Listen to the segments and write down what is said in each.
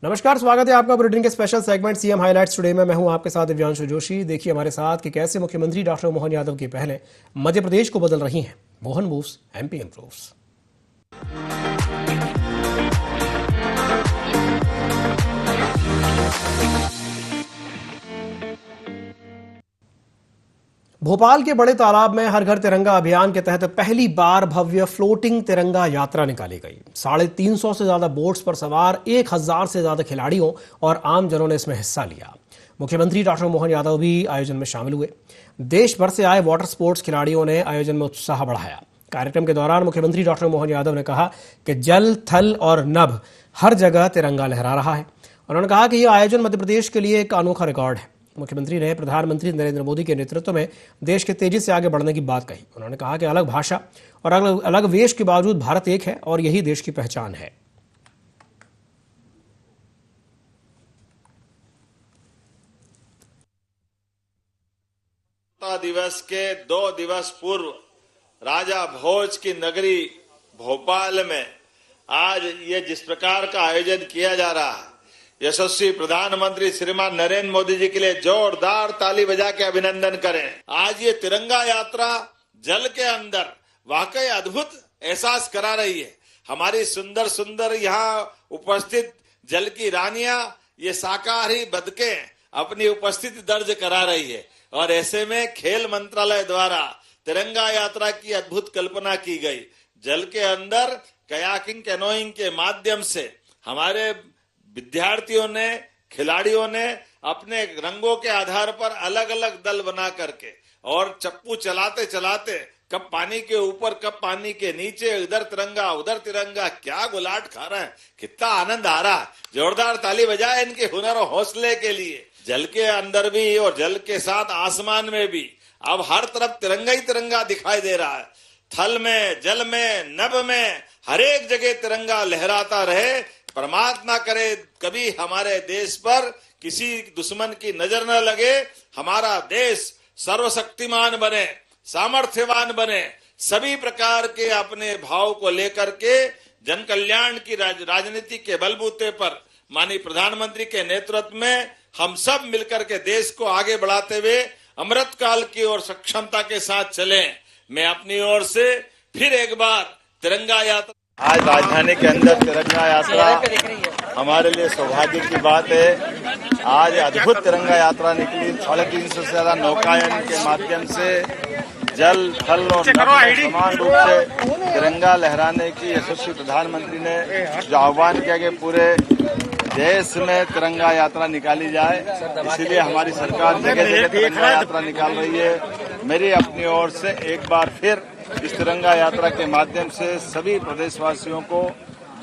नमस्कार, स्वागत है आपका बुलेटिन के special segment CM highlights today में। मैं हूं आपके साथ दिव्यांशु जोशी। देखिए हमारे साथ कि कैसे मुख्यमंत्री डॉक्टर मोहन यादव की पहलें मध्य प्रदेश को बदल रही हैं। Mohan moves, MP improves. Bhopal के बड़े तालाब में हर घर तिरंगा अभियान के तहत पहली बार भव्य फ्लोटिंग तिरंगा यात्रा निकाली गई। 350 से ज्यादा बोट्स पर सवार 1000 से ज्यादा खिलाड़ियों और आमजनों ने इसमें हिस्सा लिया। मुख्यमंत्री डॉक्टर मोहन यादव भी आयोजन में शामिल हुए। देश भर से आए वाटर स्पोर्ट्स खिलाड़ियों ने आयोजन में उत्साह बढ़ाया। कार्यक्रम के दौरान मुख्यमंत्री डॉक्टर मोहन यादव ने कहा कि जल, थल और नभ हर जगह तिरंगा लहरा रहा है। उन्होंने कहा कि यह आयोजन मध्य प्रदेश के लिए एक अनोखा रिकॉर्ड है। मुख्यमंत्री ने प्रधानमंत्री नरेंद्र मोदी के नेतृत्व में देश के तेजी से आगे बढ़ने की बात कही। उन्होंने कहा कि अलग भाषा और अलग वेश के बावजूद भारत एक है और यही देश की पहचान है। दिवस के 2 दिवस पूर्व राजा भोज की नगरी भोपाल में आज ये जिस प्रकार का आयोजन किया जा रहा है, यशस्वी प्रधानमंत्री श्रीमान नरेंद्र मोदी जी के लिए जोरदार ताली बजा के अभिनंदन करें। आज ये तिरंगा यात्रा जल के अंदर वाकई अद्भुत एहसास करा रही है। हमारी सुंदर सुंदर यहाँ उपस्थित जल की रानियां, ये शाकाहारी बतखें अपनी उपस्थिति दर्ज करा रही है। और ऐसे में खेल मंत्रालय द्वारा तिरंगा यात्रा की अद्भुत कल्पना की गई। जल के अंदर कयाकिंग, कैनोइंग के माध्यम से हमारे विद्यार्थियों ने, खिलाड़ियों ने अपने रंगों के आधार पर अलग अलग दल बना करके और चप्पू चलाते चलाते कब पानी के ऊपर कब पानी के नीचे, इधर तिरंगा उधर तिरंगा, क्या गुलाट खा रहे हैं, कितना आनंद आ रहा है। जोरदार ताली बजाए इनके हुनर और हौसले के लिए। जल के अंदर भी और जल के साथ आसमान में भी अब हर तरफ तिरंगा ही तिरंगा दिखाई दे रहा है। थल में, जल में, नभ में, हर एक जगह तिरंगा लहराता रहे। परमात्मा करे कभी हमारे देश पर किसी दुश्मन की नजर न लगे। हमारा देश सर्वशक्तिमान बने, सामर्थ्यवान बने, सभी प्रकार के अपने भाव को लेकर के जन कल्याण की राजनीति के बलबूते पर माननीय प्रधानमंत्री के नेतृत्व में हम सब मिलकर के देश को आगे बढ़ाते हुए अमृत काल की ओर सक्षमता के साथ चलें। मैं अपनी ओर से फिर एक बार तिरंगा यात्रा, आज राजधानी के अंदर तिरंगा यात्रा हमारे लिए सौभाग्य की बात है। आज अद्भुत तिरंगा यात्रा निकली। 350 से ज्यादा नौकायन के माध्यम से जल, थल और नभ समान रूप से तिरंगा लहराने की यशस्वी प्रधानमंत्री ने जो आह्वान किया कि पूरे देश में तिरंगा यात्रा निकाली जाए, इसीलिए हमारी सरकार जगह जगह तिरंगा यात्रा निकाल रही है। मेरी अपनी ओर से एक बार फिर इस तिरंगा यात्रा के माध्यम से सभी प्रदेशवासियों को,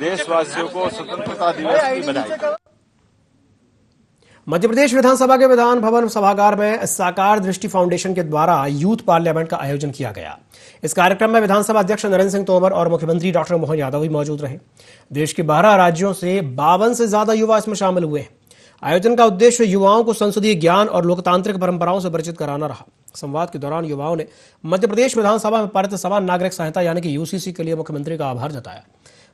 देशवासियों को स्वतंत्रता दिवस की बधाई। मध्य प्रदेश विधानसभा के विधान भवन सभागार में साकार दृष्टि फाउंडेशन के द्वारा यूथ पार्लियामेंट का आयोजन किया गया। इस कार्यक्रम में विधानसभा अध्यक्ष नरेंद्र सिंह तोमर और मुख्यमंत्री डॉक्टर मोहन यादव भी मौजूद रहे। देश के 12 राज्यों से 52 से ज्यादा युवा इसमें शामिल हुए। आयोजन का उद्देश्य युवाओं को संसदीय ज्ञान और लोकतांत्रिक परंपराओं से परिचित कराना रहा। संवाद के दौरान युवाओं ने मध्य प्रदेश विधानसभा में पारित समान नागरिक संहिता यानी कि यूसीसी के लिए मुख्यमंत्री का आभार जताया।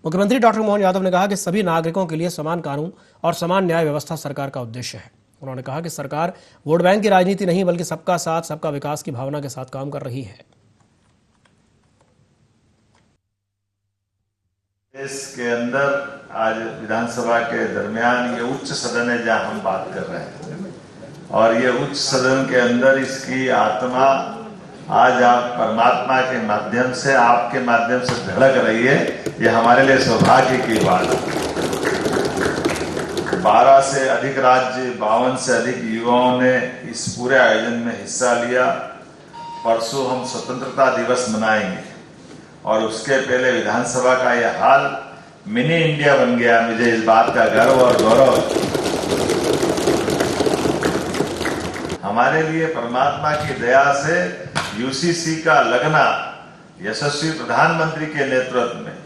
मुख्यमंत्री डॉक्टर मोहन यादव ने कहा कि सभी नागरिकों के लिए समान कानून और समान न्याय व्यवस्था सरकार का उद्देश्य है। उन्होंने कहा कि सरकार वोट बैंक की राजनीति नहीं बल्कि सबका साथ सबका विकास की भावना के साथ काम कर रही है। देश के अंदर आज विधानसभा के दरमियान ये उच्च सदन है जहां हम बात कर रहे हैं, और ये उच्च सदन के अंदर इसकी आत्मा आज आप परमात्मा के माध्यम से, आपके माध्यम से धड़क रही है। ये हमारे लिए सौभाग्य की बात है। 12 से अधिक राज्य, 52 से अधिक युवाओं ने इस पूरे आयोजन में हिस्सा लिया। परसों हम स्वतंत्रता दिवस मनाएंगे और उसके पहले विधानसभा का यह हाल मिनी इंडिया बन गया। मुझे इस बात का गर्व और गौरव है। हमारे लिए परमात्मा की दया से यूसीसी का लगना यशस्वी प्रधानमंत्री के नेतृत्व में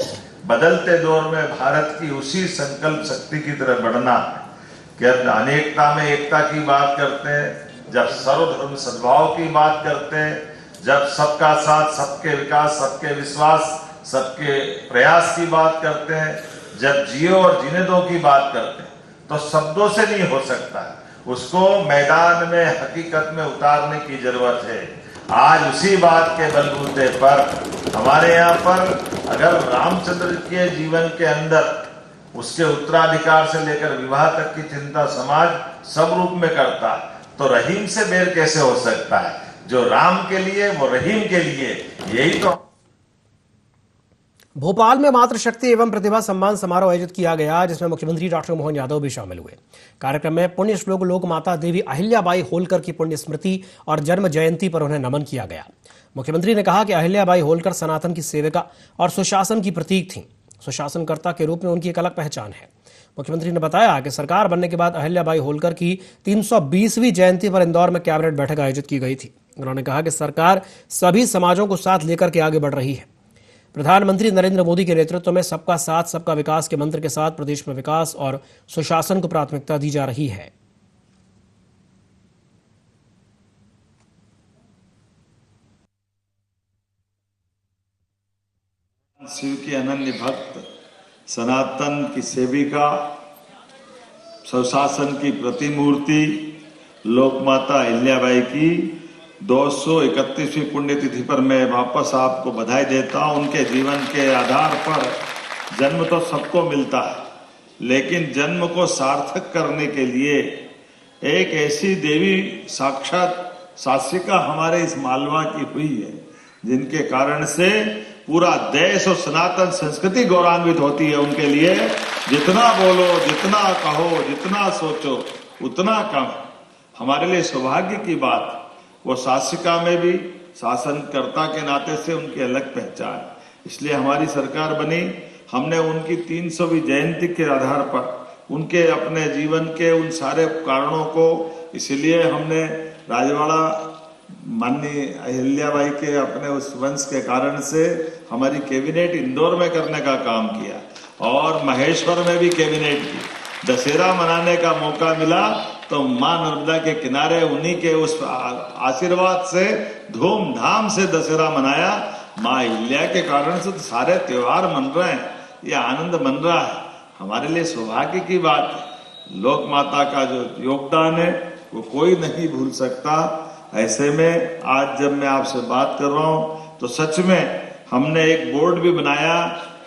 बदलते दौर में भारत की उसी संकल्प शक्ति की तरफ बढ़ना है कि अब अनेकता में एकता की बात करते हैं, जब सर्वधर्म सद्भाव की बात करते हैं, जब सबका साथ, सबके विकास, सबके विश्वास, सबके प्रयास की बात करते हैं, जब जियो और जीने दो की बात करते हैं, तो शब्दों से नहीं हो सकता, उसको मैदान में हकीकत में उतारने की जरूरत है। आज उसी बात के बलबूते पर हमारे यहाँ पर अगर रामचंद्र के जीवन के अंदर उसके उत्तराधिकार से लेकर विवाह तक की चिंता समाज सब रूप में करता है, तो रहीम से बेर कैसे हो सकता है? जो राम के लिए वो रहीम के लिए, यही तो। भोपाल में मातृशक्ति एवं प्रतिभा सम्मान समारोह आयोजित किया गया, जिसमें मुख्यमंत्री डॉक्टर मोहन यादव भी शामिल हुए। कार्यक्रम में पुण्य श्लोक लोक माता देवी अहिल्याबाई होलकर की पुण्य स्मृति और जन्म जयंती पर उन्हें नमन किया गया। मुख्यमंत्री ने कहा कि अहिल्याबाई होलकर सनातन की सेविका और सुशासन की प्रतीक थीं। सुशासनकर्ता के रूप में उनकी एक अलग पहचान है। मुख्यमंत्री ने बताया कि सरकार बनने के बाद अहिल्याबाई होलकर की 320वीं जयंती पर इंदौर में कैबिनेट बैठक आयोजित की गई थी। उन्होंने कहा कि सरकार सभी समाजों को साथ लेकर के आगे बढ़ रही है। प्रधानमंत्री नरेंद्र मोदी के नेतृत्व में सबका साथ सबका विकास के मंत्र के साथ प्रदेश में विकास और सुशासन को प्राथमिकता दी जा रही है। शिव की अनन्य भक्त, सनातन की सेविका, सुशासन की प्रतिमूर्ति लोकमाता अहिल्याबाई की 231वीं पुण्यतिथि पर मैं वापस आपको बधाई देता हूं। उनके जीवन के आधार पर जन्म तो सबको मिलता है, लेकिन जन्म को सार्थक करने के लिए एक ऐसी देवी साक्षात शासिका हमारे इस मालवा की हुई है, जिनके कारण से पूरा देश और सनातन संस्कृति गौरवान्वित होती है। उनके लिए जितना बोलो, जितना कहो, जितना सोचो उतना कम। हमारे लिए सौभाग्य की बात, वो शासिका में भी शासनकर्ता के नाते से उनकी अलग पहचान, इसलिए हमारी सरकार बनी। हमने उनकी 300वीं जयंती के आधार पर उनके अपने जीवन के उन सारे कारणों को, इसलिए हमने राजवाड़ा माननीय अहिल्याबाई के अपने उस वंश के कारण से हमारी कैबिनेट इंदौर में करने का काम किया और महेश्वर में भी कैबिनेट की। दशहरा मनाने का मौका मिला तो मां नर्मदा के किनारे उन्हीं के उस आशीर्वाद से धूमधाम से दशहरा मनाया। मां अहिल्या के कारण से तो सारे त्योहार मन रहे हैं, ये आनंद मन रहा है। हमारे लिए सौभाग्य की बात है। लोक माता का जो योगदान है वो कोई नहीं भूल सकता। ऐसे में आज जब मैं आपसे बात कर रहा हूं तो सच में हमने एक बोर्ड भी बनाया,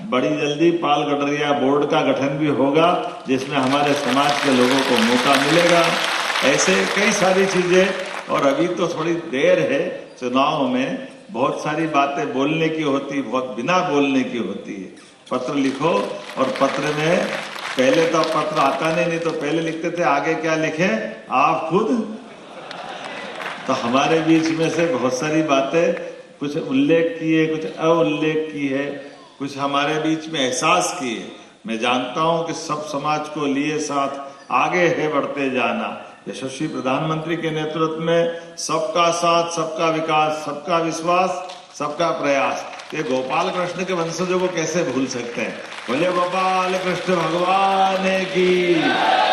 बड़ी जल्दी पाल गडरिया बोर्ड का गठन भी होगा, जिसमें हमारे समाज के लोगों को मौका मिलेगा। ऐसे कई सारी चीजें, और अभी तो थोड़ी देर है, चुनाव में बहुत सारी बातें बोलने की होती, बहुत बिना बोलने की होती है। पत्र लिखो, और पत्र में पहले तो पत्र आता नहीं तो पहले लिखते थे आगे क्या लिखें आप खुद। तो हमारे बीच में से बहुत सारी बातें कुछ उल्लेख की है, कुछ अउल्लेख की है, कुछ हमारे बीच में एहसास की है। मैं जानता हूं कि सब समाज को लिए साथ आगे है बढ़ते जाना। यशस्वी प्रधानमंत्री के नेतृत्व में सबका साथ सबका विकास, सबका विश्वास, सबका प्रयास, ये गोपाल कृष्ण के वंशजों को कैसे भूल सकते हैं। बोले गोपाल कृष्ण भगवान की।